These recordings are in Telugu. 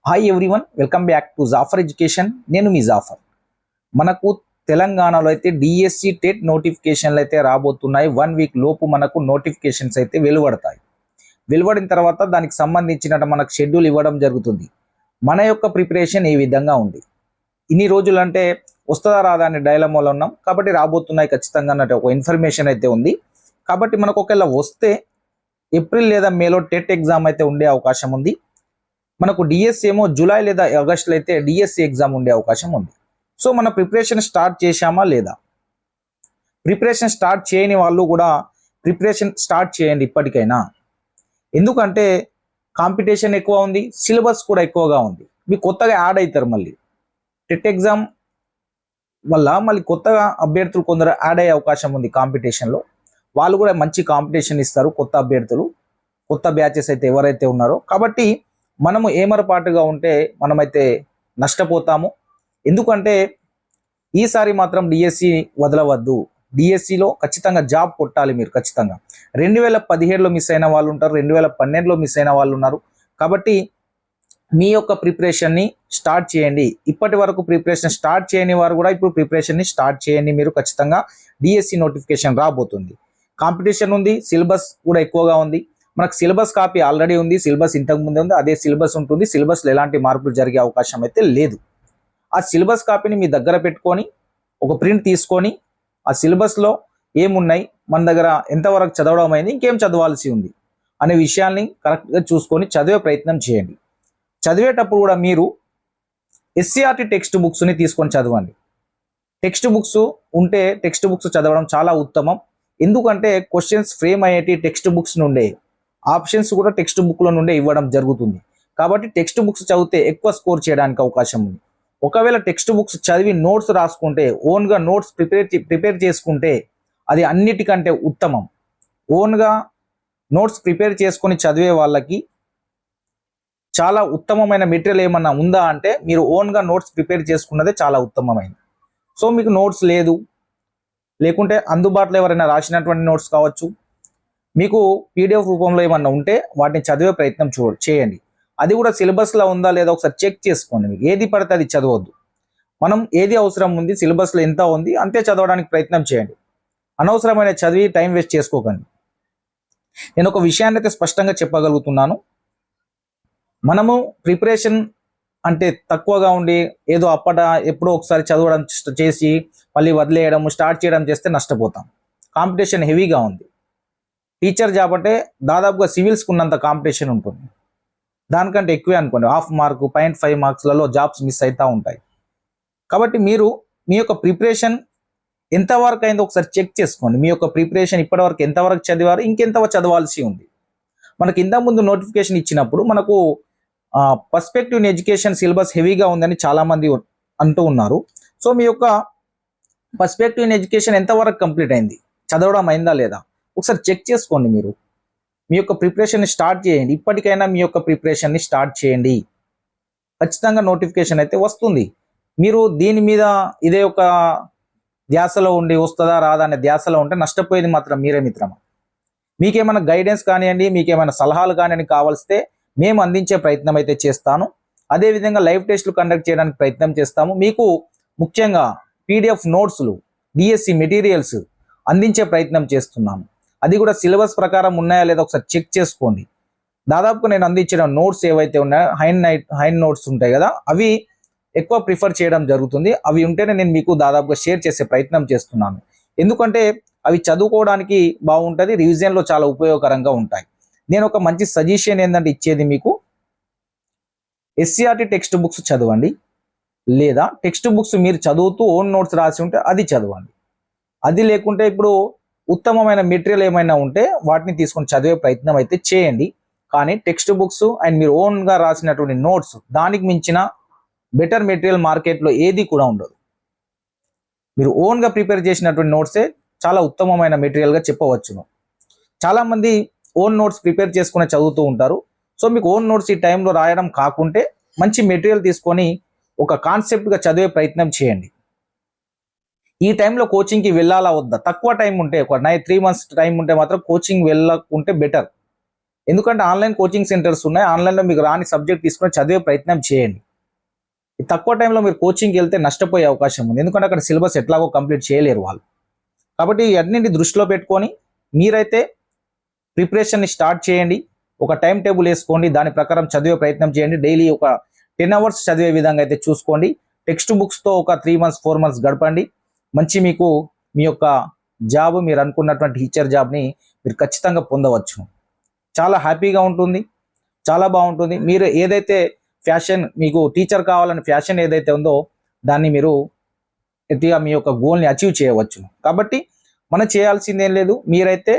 Hi everyone, welcome back to Jafar education. నేను మీ జాఫర్. మనకు తెలంగాణలో అయితే డిఎస్సి టెట్ నోటిఫికేషన్లు అయితే రాబోతున్నాయి. 1 వీక్ లోపు మనకు నోటిఫికేషన్స్ అయితే వెలువడతాయి. వెలువడిన తర్వాత దానికి సంబంధించిన మనకు షెడ్యూల్ ఇవ్వడం జరుగుతుంది. మన యొక్క ప్రిపరేషన్ ఏ విధంగా ఉంది, ఇన్ని రోజులు అంటే వస్తుందా రాదా అనే డైలమాలో ఉన్నాం. కాబట్టి రాబోతున్నాయి ఖచ్చితంగా అన్నట్టు ఒక ఇన్ఫర్మేషన్ అయితే ఉంది. కాబట్టి మనకు ఒకవేళ వస్తే ఏప్రిల్ లేదా మేలో టెట్ ఎగ్జామ్ అయితే ఉండే అవకాశం ఉంది. మనకు డిఎస్సి ఏమో జూలై లేదా ఆగస్టులో అయితే డిఎస్సి ఎగ్జామ్ ఉండే అవకాశం ఉంది. సో మన ప్రిపరేషన్ స్టార్ట్ చేశామా లేదా? ప్రిపరేషన్ స్టార్ట్ చేయని వాళ్ళు కూడా ప్రిపరేషన్ స్టార్ట్ చేయండి ఇప్పటికైనా. ఎందుకంటే కాంపిటీషన్ ఎక్కువ ఉంది, సిలబస్ కూడా ఎక్కువగా ఉంది. మీకు కొత్తగా యాడ్ అవుతారు. మళ్ళీ టెట్ ఎగ్జామ్ వల్ల మళ్ళీ కొత్తగా అభ్యర్థులు కొందరు యాడ్ అయ్యే అవకాశం ఉంది కాంపిటీషన్లో. వాళ్ళు కూడా మంచి కాంపిటీషన్ ఇస్తారు. కొత్త అభ్యర్థులు, కొత్త బ్యాచెస్ అయితే ఎవరైతే ఉన్నారో. కాబట్టి మనము ఏమరపాటుగా ఉంటే మనమైతే నష్టపోతాము. ఎందుకంటే ఈసారి మాత్రం డిఎస్సి వదలవద్దు. డిఎస్సిలో ఖచ్చితంగా జాబ్ కొట్టాలి మీరు. ఖచ్చితంగా 2017లో మిస్ అయిన వాళ్ళు ఉంటారు, 2012లో మిస్ అయిన వాళ్ళు ఉన్నారు. కాబట్టి మీ యొక్క ప్రిపరేషన్ని స్టార్ట్ చేయండి. ఇప్పటి వరకు ప్రిపరేషన్ స్టార్ట్ చేయని వారు కూడా ఇప్పుడు ప్రిపరేషన్ని స్టార్ట్ చేయండి. మీరు ఖచ్చితంగా డిఎస్సి నోటిఫికేషన్ రాబోతుంది. కాంపిటీషన్ ఉంది, సిలబస్ కూడా ఎక్కువగా ఉంది. మనకు సిలబస్ కాపీ ఆల్రెడీ ఉంది, సిలబస్ ఇంతకు ముందే ఉంది, అదే సిలబస్ ఉంటుంది. సిలబస్లో ఎలాంటి మార్పులు జరిగే అవకాశం అయితే లేదు. ఆ సిలబస్ కాపీని మీ దగ్గర పెట్టుకొని ఒక ప్రింట్ తీసుకొని ఆ సిలబస్లో ఏమున్నాయి, మన దగ్గర ఎంతవరకు చదవడం అయింది, ఇంకేం చదవాల్సి ఉంది అనే విషయాల్ని కరెక్ట్గా చూసుకొని చదివే ప్రయత్నం చేయండి. చదివేటప్పుడు కూడా మీరు ఎస్సీఆర్టీ టెక్స్ట్ బుక్స్ని తీసుకొని చదవండి. టెక్స్ట్ బుక్స్ ఉంటే టెక్స్ట్ బుక్స్ చదవడం చాలా ఉత్తమం. ఎందుకంటే క్వశ్చన్స్ ఫ్రేమ్ అయ్యేటి టెక్స్ట్ బుక్స్ నుండే, ఆప్షన్స్ కూడా టెక్స్ట్ బుక్లో నుండే ఇవ్వడం జరుగుతుంది. కాబట్టి టెక్స్ట్ బుక్స్ చదివితే ఎక్కువ స్కోర్ చేయడానికి అవకాశం ఉంది. ఒకవేళ టెక్స్ట్ బుక్స్ చదివి నోట్స్ రాసుకుంటే, ఓన్గా నోట్స్ ప్రిపేర్ చేసుకుంటే అది అన్నిటికంటే ఉత్తమం. ఓన్గా నోట్స్ ప్రిపేర్ చేసుకొని చదివే వాళ్ళకి చాలా ఉత్తమమైన మెటీరియల్ ఏమన్నా ఉందా అంటే మీరు ఓన్గా నోట్స్ ప్రిపేర్ చేసుకున్నదే చాలా ఉత్తమమైనది. సో మీకు నోట్స్ లేకుంటే అందుబాటులో ఎవరైనా రాసినటువంటి నోట్స్ కావచ్చు, మీకు పీడిఎఫ్ రూపంలో ఏమన్నా ఉంటే వాటిని చదివే ప్రయత్నం చేయండి. అది కూడా సిలబస్లో ఉందా లేదా ఒకసారి చెక్ చేసుకోండి. మీకు ఏది పడితే అది చదవద్దు. మనం ఏది అవసరం ఉంది, సిలబస్లో ఎంత ఉంది అంతే చదవడానికి ప్రయత్నం చేయండి. అనవసరమైన చదివి టైం వేస్ట్ చేసుకోకండి. నేను ఒక విషయాన్ని అయితే స్పష్టంగా చెప్పగలుగుతున్నాను. మనము ప్రిపరేషన్ అంటే తక్కువగా ఉండి ఏదో ఎప్పుడో ఒకసారి చదవడం చేసి మళ్ళీ వదిలేయడం, స్టార్ట్ చేయడం చేస్తే నష్టపోతాం. కాంపిటీషన్ హెవీగా ఉంది. టీచర్ జాబ్ అంటే దాదాపుగా సివిల్స్కి ఉన్నంత కాంపిటీషన్ ఉంటుంది. దానికంటే ఎక్కువే అనుకోండి. 0.5 మార్కు, 0.5 మార్క్స్లలో జాబ్స్ మిస్ అవుతూ ఉంటాయి. కాబట్టి మీరు మీ యొక్క ప్రిపరేషన్ ఎంతవరకు అయిందో ఒకసారి చెక్ చేసుకోండి. మీ యొక్క ప్రిపరేషన్ ఇప్పటివరకు ఎంతవరకు చదివారు, ఇంకెంత చదవాల్సి ఉంది. మనకి ఇంతకుముందు నోటిఫికేషన్ ఇచ్చినప్పుడు మనకు పర్స్పెక్టివ్ ఇన్ ఎడ్యుకేషన్ సిలబస్ హెవీగా ఉందని చాలామంది అంటూ ఉన్నారు. సో మీ యొక్క పర్స్పెక్టివ్ ఇన్ ఎడ్యుకేషన్ ఎంతవరకు కంప్లీట్ అయింది, చదవడం అయిందా లేదా ఒకసారి చెక్ చేసుకోండి. మీరు మీ యొక్క ప్రిపరేషన్ని స్టార్ట్ చేయండి. ఇప్పటికైనా మీ యొక్క ప్రిపరేషన్ని స్టార్ట్ చేయండి. ఖచ్చితంగా నోటిఫికేషన్ అయితే వస్తుంది. మీరు దీని మీద ఇదే ఒక ధ్యాసలో ఉండి వస్తుందా రాదా అనే ధ్యాసలో ఉంటే నష్టపోయేది మాత్రం మీరే మిత్రమా. మీకేమైనా గైడెన్స్ కానివ్వండి, మీకేమైనా సలహాలు కానివ్వండి కావాల్స్తే మేము అందించే ప్రయత్నం అయితే చేస్తాను. అదేవిధంగా లైవ్ టెస్టులు కండక్ట్ చేయడానికి ప్రయత్నం చేస్తాము. మీకు ముఖ్యంగా పీడిఎఫ్ నోట్స్లు, డిఎస్సి మెటీరియల్స్ అందించే ప్రయత్నం చేస్తున్నాము. అది కూడా సిలబస్ ప్రకారం ఉన్నాయా లేదా ఒకసారి చెక్ చేసుకోండి. దాదాపుగా నేను అందించిన నోట్స్ ఏవైతే ఉన్నాయో హైన్ నోట్స్ ఉంటాయి కదా, అవి ఎక్కువ ప్రిఫర్ చేయడం జరుగుతుంది. అవి ఉంటేనే నేను మీకు దాదాపుగా షేర్ చేసే ప్రయత్నం చేస్తున్నాను. ఎందుకంటే అవి చదువుకోవడానికి బాగుంటుంది, రివిజన్లో చాలా ఉపయోగకరంగా ఉంటాయి. నేను ఒక మంచి సజెషన్ ఏంటంటే ఇచ్చేది మీకు, ఎస్సీఆర్టీ టెక్స్ట్ బుక్స్ చదవండి. లేదా టెక్స్ట్ బుక్స్ మీరు చదువుతూ ఓన్ నోట్స్ రాసి ఉంటే అది చదవండి. అది లేకుంటే ఇప్పుడు ఉత్తమమైన మెటీరియల్ ఏమైనా ఉంటే వాటిని తీసుకొని చదివే ప్రయత్నం అయితే చేయండి. కానీ టెక్స్ట్ బుక్స్ అండ్ మీరు ఓన్గా రాసినటువంటి నోట్స్, దానికి మించిన బెటర్ మెటీరియల్ మార్కెట్లో ఏది కూడా ఉండదు. మీరు ఓన్గా ప్రిపేర్ చేసినటువంటి నోట్సే చాలా ఉత్తమమైన మెటీరియల్గా చెప్పవచ్చును. చాలామంది ఓన్ నోట్స్ ప్రిపేర్ చేసుకుని చదువుతూ ఉంటారు. సో మీకు ఓన్ నోట్స్ ఈ టైంలో రాయడం కాకుంటే మంచి మెటీరియల్ తీసుకొని ఒక కాన్సెప్ట్గా చదివే ప్రయత్నం చేయండి. ఈ టైంలో కోచింగ్కి వెళ్ళాలా వద్దా, తక్కువ టైం ఉంటే ఒక 3 months టైం ఉంటే మాత్రం కోచింగ్ వెళ్ళకుంటే బెటర్. ఎందుకంటే ఆన్లైన్ కోచింగ్ సెంటర్స్ ఉన్నాయి. ఆన్లైన్లో మీకు రాని సబ్జెక్ట్ తీసుకొని చదివే ప్రయత్నం చేయండి. ఈ తక్కువ టైంలో మీరు కోచింగ్కి వెళ్తే నష్టపోయే అవకాశం ఉంది. ఎందుకంటే అక్కడ సిలబస్ ఎట్లాగో కంప్లీట్ చేయలేరు వాళ్ళు. కాబట్టి అన్నింటి దృష్టిలో పెట్టుకొని మీరైతే ప్రిపరేషన్ని స్టార్ట్ చేయండి. ఒక టైం టేబుల్ వేసుకోండి, దాని ప్రకారం చదివే ప్రయత్నం చేయండి. డైలీ ఒక 10 అవర్స్ చదివే విధంగా అయితే చూసుకోండి. టెక్స్ట్ బుక్స్తో ఒక 3 months 4 months గడపండి. మంచి మీకు మీ యొక్క జాబ్, మీరు అనుకున్నటువంటి టీచర్ జాబ్ని మీరు ఖచ్చితంగా పొందవచ్చు. చాలా హ్యాపీగా ఉంటుంది, చాలా బాగుంటుంది. మీరు ఏదైతే ఫ్యాషన్, మీకు టీచర్ కావాలని ఫ్యాషన్ ఏదైతే ఉందో దాన్ని మీరు గట్టిగా మీ యొక్క గోల్ని అచీవ్ చేయవచ్చు. కాబట్టి మనం చేయాల్సింది ఏం లేదు, మీరైతే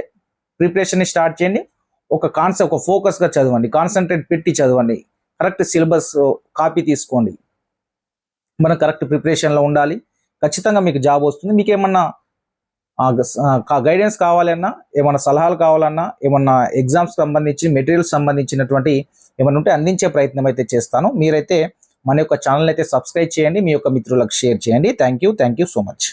ప్రిపరేషన్ని స్టార్ట్ చేయండి. ఒక కాన్సెప్ట్, ఒక ఫోకస్గా చదవండి, కాన్సన్ట్రేట్ పెట్టి చదవండి, కరెక్ట్ సిలబస్ కాపీ తీసుకోండి. మనం కరెక్ట్ ప్రిపరేషన్లో ఉండాలి. ఖచ్చితంగా మీకు జాబ్ వస్తుంది. మీకు ఏమన్నా గైడెన్స్ కావాలన్నా, ఏమన్నా సలహాలు కావాలన్నా, ఏమన్నా ఎగ్జామ్స్ సంబంధించి మెటీరియల్స్ సంబంధించినటువంటి ఏమన్నా ఉంటే అందించే ప్రయత్నం అయితే చేస్తాను. మీరైతే మన యొక్క ఛానల్ అయితే సబ్స్క్రైబ్ చేయండి, మీ యొక్క మిత్రులకు షేర్ చేయండి. Thank you so much.